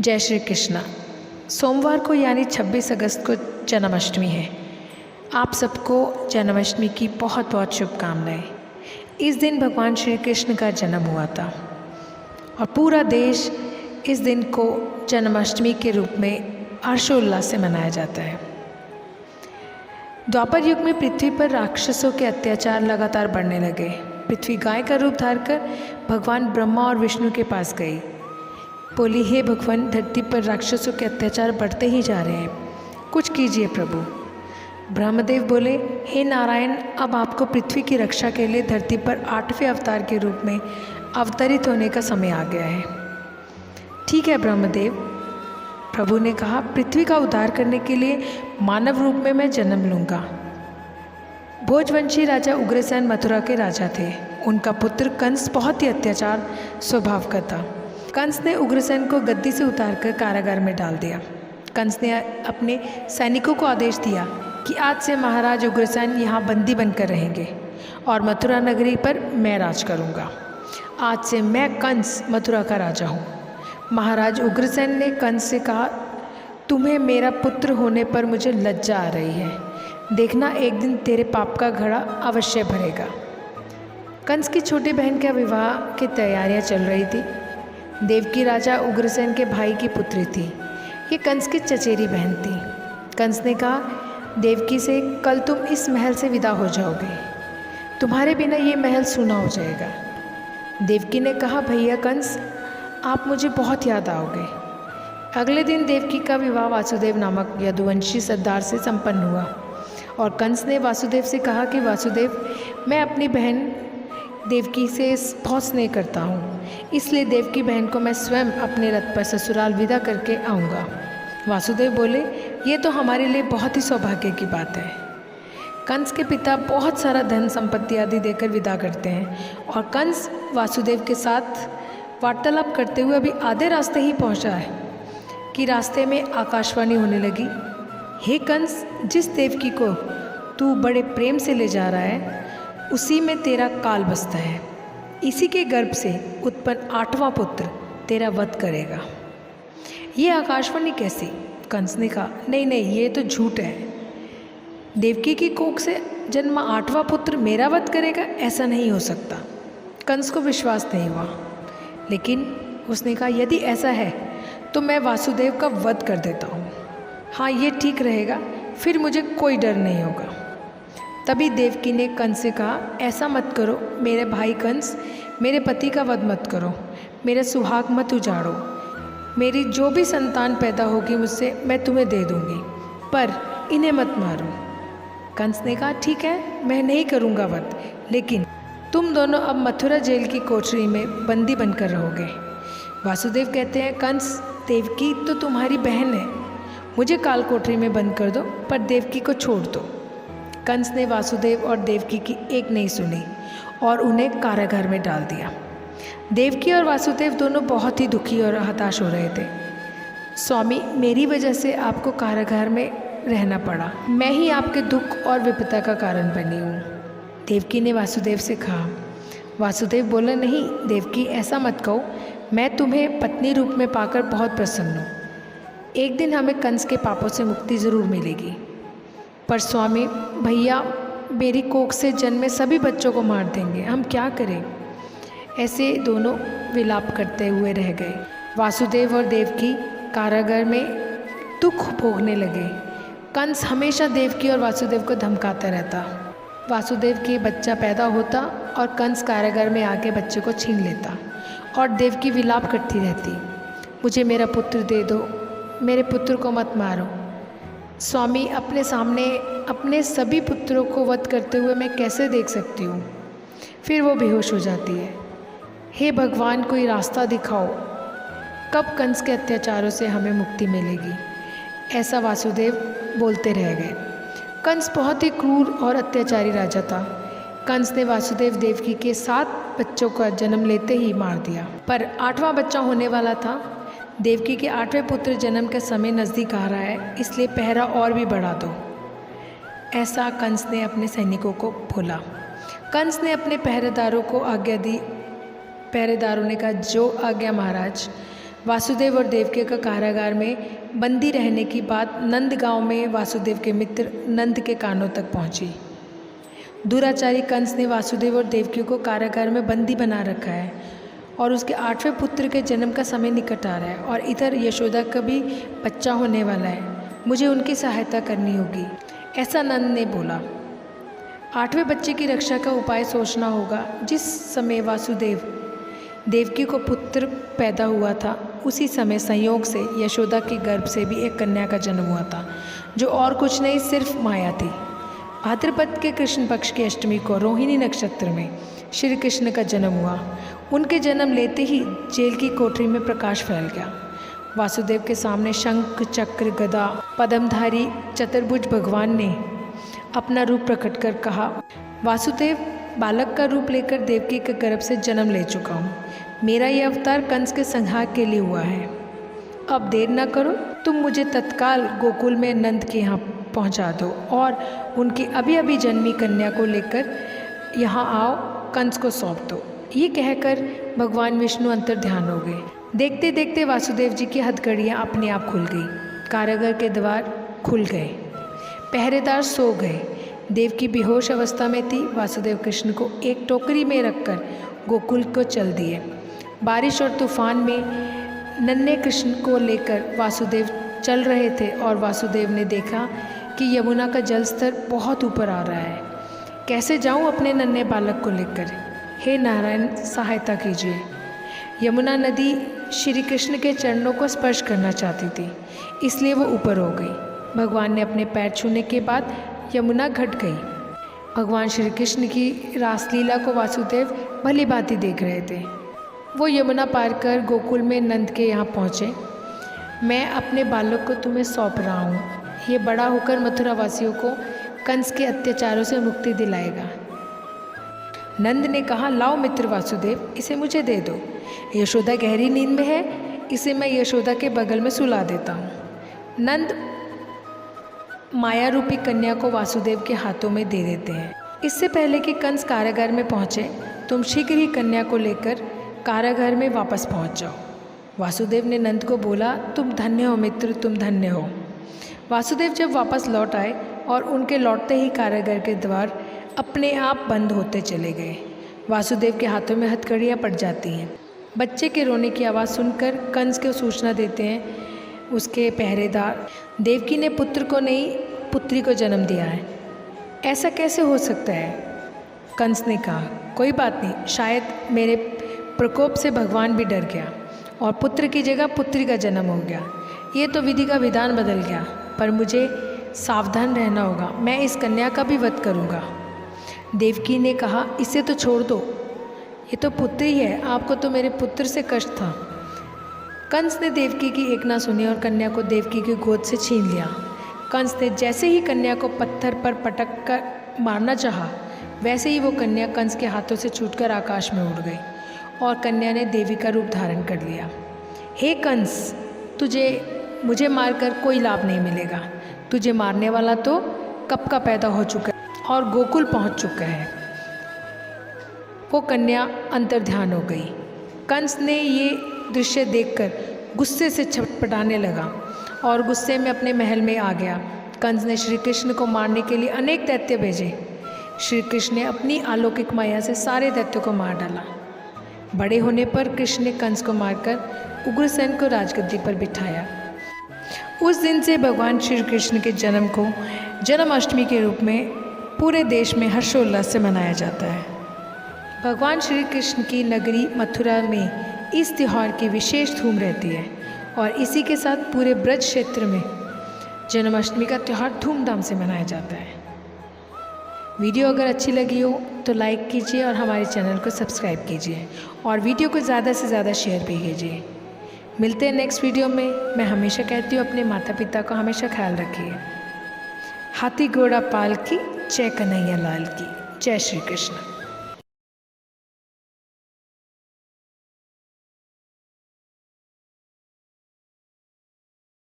जय श्री कृष्णा। सोमवार को यानी 26 अगस्त को जन्माष्टमी है। आप सबको जन्माष्टमी की बहुत बहुत शुभकामनाएं। इस दिन भगवान श्री कृष्ण का जन्म हुआ था और पूरा देश इस दिन को जन्माष्टमी के रूप में हर्षोल्लास से मनाया जाता है। द्वापर युग में पृथ्वी पर राक्षसों के अत्याचार लगातार बढ़ने लगे। पृथ्वी गाय का रूप धारकर भगवान ब्रह्मा और विष्णु के पास गई। बोली, हे भगवान, धरती पर राक्षसों के अत्याचार बढ़ते ही जा रहे हैं, कुछ कीजिए प्रभु। ब्रह्मदेव बोले, हे नारायण, अब आपको पृथ्वी की रक्षा के लिए धरती पर 8वें अवतार के रूप में अवतरित होने का समय आ गया है। ठीक है ब्रह्मदेव, प्रभु ने कहा, पृथ्वी का उद्धार करने के लिए मानव रूप में मैं जन्म लूँगा। भोजवंशी राजा उग्रसेन मथुरा के राजा थे। उनका पुत्र कंस बहुत ही अत्याचार स्वभाव का था। कंस ने उग्रसेन को गद्दी से उतारकर कारागार में डाल दिया। कंस ने अपने सैनिकों को आदेश दिया कि आज से महाराज उग्रसेन यहाँ बंदी बनकर रहेंगे और मथुरा नगरी पर मैं राज करूँगा। आज से मैं कंस मथुरा का राजा हूँ। महाराज उग्रसेन ने कंस से कहा, तुम्हें मेरा पुत्र होने पर मुझे लज्जा आ रही है। देखना, एक दिन तेरे पाप का घड़ा अवश्य भरेगा। कंस की छोटी बहन के विवाह की तैयारियां चल रही थी। देवकी राजा उग्रसेन के भाई की पुत्री थी। ये कंस की चचेरी बहन थी। कंस ने कहा, देवकी से, कल तुम इस महल से विदा हो जाओगे। तुम्हारे बिना ये महल सूना हो जाएगा। देवकी ने कहा, भैया कंस, आप मुझे बहुत याद आओगे। अगले दिन देवकी का विवाह वासुदेव नामक यदुवंशी सरदार से संपन्न हुआ और कंस ने वासुदेव से कहा कि वासुदेव, मैं अपनी बहन देवकी से बहुत स्नेह करता हूँ, इसलिए देवकी बहन को मैं स्वयं अपने रथ पर ससुराल विदा करके आऊँगा। वासुदेव बोले, ये तो हमारे लिए बहुत ही सौभाग्य की बात है। कंस के पिता बहुत सारा धन संपत्ति आदि देकर विदा करते हैं और कंस वासुदेव के साथ वार्तालाप करते हुए अभी आधे रास्ते ही पहुँचा है कि रास्ते में आकाशवाणी होने लगी, हे कंस, जिस देवकी को तू बड़े प्रेम से ले जा रहा है उसी में तेरा काल बसता है। इसी के गर्भ से उत्पन्न 8वां पुत्र तेरा वध करेगा। ये आकाशवाणी कैसी? कंस ने कहा, नहीं नहीं, ये तो झूठ है। देवकी की कोख से जन्मा 8वां पुत्र मेरा वध करेगा, ऐसा नहीं हो सकता। कंस को विश्वास नहीं हुआ, लेकिन उसने कहा, यदि ऐसा है तो मैं वासुदेव का वध कर देता हूँ। हाँ, ये ठीक रहेगा, फिर मुझे कोई डर नहीं होगा। तभी देवकी ने कंस से कहा, ऐसा मत करो मेरे भाई कंस, मेरे पति का वध मत करो, मेरा सुहाग मत उजाड़ो। मेरी जो भी संतान पैदा होगी मुझसे मैं तुम्हें दे दूँगी, पर इन्हें मत मारो। कंस ने कहा, ठीक है, मैं नहीं करूँगा वध, लेकिन तुम दोनों अब मथुरा जेल की कोठरी में बंदी बनकर रहोगे। वासुदेव कहते हैं, कंस, देवकी तो तुम्हारी बहन है, मुझे काल कोठरी में बंद कर दो, पर देवकी को छोड़ दो। कंस ने वासुदेव और देवकी की एक नहीं सुनी और उन्हें कारागार में डाल दिया। देवकी और वासुदेव दोनों बहुत ही दुखी और हताश हो रहे थे। स्वामी, मेरी वजह से आपको कारागार में रहना पड़ा, मैं ही आपके दुख और विपदा का कारण बनी हूँ। देवकी ने वासुदेव से कहा। वासुदेव बोले, नहीं देवकी, ऐसा मत कहो, मैं तुम्हें पत्नी रूप में पाकर बहुत प्रसन्न हूँ। एक दिन हमें कंस के पापों से मुक्ति ज़रूर मिलेगी। पर स्वामी, भैया मेरी कोख से जन्मे सभी बच्चों को मार देंगे, हम क्या करें? ऐसे दोनों विलाप करते हुए रह गए। वासुदेव और देवकी कारागार में दुख भोगने लगे। कंस हमेशा देवकी और वासुदेव को धमकाता रहता। वासुदेव के बच्चा पैदा होता और कंस कारागार में आके बच्चे को छीन लेता और देवकी विलाप करती रहती, मुझे मेरा पुत्र दे दो, मेरे पुत्र को मत मारो। स्वामी, अपने सामने अपने सभी पुत्रों को वध करते हुए मैं कैसे देख सकती हूँ? फिर वो बेहोश हो जाती है। हे भगवान, कोई रास्ता दिखाओ, कब कंस के अत्याचारों से हमें मुक्ति मिलेगी? ऐसा वासुदेव बोलते रह गए। कंस बहुत ही क्रूर और अत्याचारी राजा था। कंस ने वासुदेव देवकी के 7 बच्चों का जन्म लेते ही मार दिया, पर 8वां बच्चा होने वाला था। देवकी के 8वें पुत्र जन्म का समय नज़दीक आ रहा है, इसलिए पहरा और भी बढ़ा दो। ऐसा कंस ने अपने सैनिकों को बोला। कंस ने अपने पहरेदारों को आज्ञा दी। पहरेदारों ने कहा, जो आज्ञा महाराज। वासुदेव और देवकी का कारागार में बंदी रहने की बात नंद गांव में वासुदेव के मित्र नंद के कानों तक पहुंची। दुराचारी कंस ने वासुदेव और देवकी को कारागार में बंदी बना रखा है और उसके 8वें पुत्र के जन्म का समय निकट आ रहा है और इधर यशोदा का भी बच्चा होने वाला है। मुझे उनकी सहायता करनी होगी, ऐसा नंद ने बोला। 8वें बच्चे की रक्षा का उपाय सोचना होगा। जिस समय वासुदेव देवकी को पुत्र पैदा हुआ था उसी समय संयोग से यशोदा के गर्भ से भी एक कन्या का जन्म हुआ था, जो और कुछ नहीं सिर्फ माया थी। भाद्रपद के कृष्ण पक्ष की अष्टमी को रोहिणी नक्षत्र में श्री कृष्ण का जन्म हुआ। उनके जन्म लेते ही जेल की कोठरी में प्रकाश फैल गया। वासुदेव के सामने शंख चक्र गदा पद्मधारी चतुर्भुज भगवान ने अपना रूप प्रकट कर कहा, वासुदेव बालक का रूप लेकर देवकी के गर्भ से जन्म ले चुका हूँ। मेरा यह अवतार कंस के संहार के लिए हुआ है। अब देर न करो, तुम मुझे तत्काल गोकुल में नंद के यहाँ पहुँचा दो और उनकी अभी अभी जन्मी कन्या को लेकर यहाँ आओ, कंस को सौंप दो। ये कहकर भगवान विष्णु अंतर ध्यान हो गए। देखते देखते वासुदेव जी की हथकड़ियाँ अपने आप खुल गई। कारागार के द्वार खुल गए, पहरेदार सो गए। देवकी बेहोश अवस्था में थी। वासुदेव कृष्ण को एक टोकरी में रखकर गोकुल को चल दिए। बारिश और तूफान में नन्हे कृष्ण को लेकर वासुदेव चल रहे थे और वासुदेव ने देखा कि यमुना का जल स्तर बहुत ऊपर आ रहा है। कैसे जाऊं अपने नन्हे बालक को लेकर? हे नारायण, सहायता कीजिए। यमुना नदी श्री कृष्ण के चरणों को स्पर्श करना चाहती थी, इसलिए वो ऊपर हो गई। भगवान ने अपने पैर छूने के बाद यमुना घट गई। भगवान श्री कृष्ण की रासलीला को वासुदेव भली भांति देख रहे थे। वो यमुना पार कर गोकुल में नंद के यहाँ पहुँचे। मैं अपने बालक को तुम्हें सौंप रहा हूँ। ये बड़ा होकर मथुरा वासियों को कंस के अत्याचारों से मुक्ति दिलाएगा। नंद ने कहा, लाओ मित्र वासुदेव, इसे मुझे दे दो। यशोदा गहरी नींद में है, इसे मैं यशोदा के बगल में सुला देता हूँ। नंद माया रूपी कन्या को वासुदेव के हाथों में दे देते हैं। इससे पहले कि कंस कारागार में पहुँचे, तुम शीघ्र ही कन्या को लेकर कारागार में वापस पहुँच जाओ। वासुदेव ने नंद को बोला, तुम धन्य हो मित्र, तुम धन्य हो। वासुदेव जब वापस लौट आए और उनके लौटते ही कारागार के द्वार अपने आप बंद होते चले गए। वासुदेव के हाथों में हथकड़ियाँ पड़ जाती हैं। बच्चे के रोने की आवाज़ सुनकर कंस को सूचना देते हैं उसके पहरेदार, देवकी ने पुत्र को नहीं पुत्री को जन्म दिया है। ऐसा कैसे हो सकता है? कंस ने कहा, कोई बात नहीं, शायद मेरे प्रकोप से भगवान भी डर गया और पुत्र की जगह पुत्री का जन्म हो गया। ये तो विधि का विधान बदल गया, पर मुझे सावधान रहना होगा। मैं इस कन्या का भी वध करूँगा। देवकी ने कहा, इसे तो छोड़ दो, ये तो पुत्री है, आपको तो मेरे पुत्र से कष्ट था। कंस ने देवकी की एक ना सुनी और कन्या को देवकी की गोद से छीन लिया। कंस ने जैसे ही कन्या को पत्थर पर पटक कर मारना चाहा, वैसे ही वो कन्या कंस के हाथों से छूटकर आकाश में उड़ गई और कन्या ने देवी का रूप धारण कर लिया। हे कंस, मुझे मारकर कोई लाभ नहीं मिलेगा। तुझे मारने वाला तो कब का पैदा हो चुका है और गोकुल पहुंच चुका है। वो कन्या अंतर्ध्यान हो गई। कंस ने ये दृश्य देखकर गुस्से से छटपटाने लगा और गुस्से में अपने महल में आ गया। कंस ने श्री कृष्ण को मारने के लिए अनेक दैत्य भेजे। श्री कृष्ण ने अपनी अलौकिक माया से सारे दैत्यों को मार डाला। बड़े होने पर कृष्ण ने कंस को मारकर उग्रसेन को राजगद्दी पर बिठाया। उस दिन से भगवान श्री कृष्ण के जन्म को जन्माष्टमी के रूप में पूरे देश में हर्षोल्लास से मनाया जाता है। भगवान श्री कृष्ण की नगरी मथुरा में इस त्यौहार की विशेष धूम रहती है और इसी के साथ पूरे ब्रज क्षेत्र में जन्माष्टमी का त्यौहार धूमधाम से मनाया जाता है। वीडियो अगर अच्छी लगी हो तो लाइक कीजिए और हमारे चैनल को सब्सक्राइब कीजिए और वीडियो को ज़्यादा से ज़्यादा शेयर भी कीजिए। मिलते हैं नेक्स्ट वीडियो में। मैं हमेशा कहती हूँ, अपने माता पिता का हमेशा ख्याल रखिए। हाथी घोड़ा पाल की, जय कन्हैया लाल की। जय श्री कृष्ण।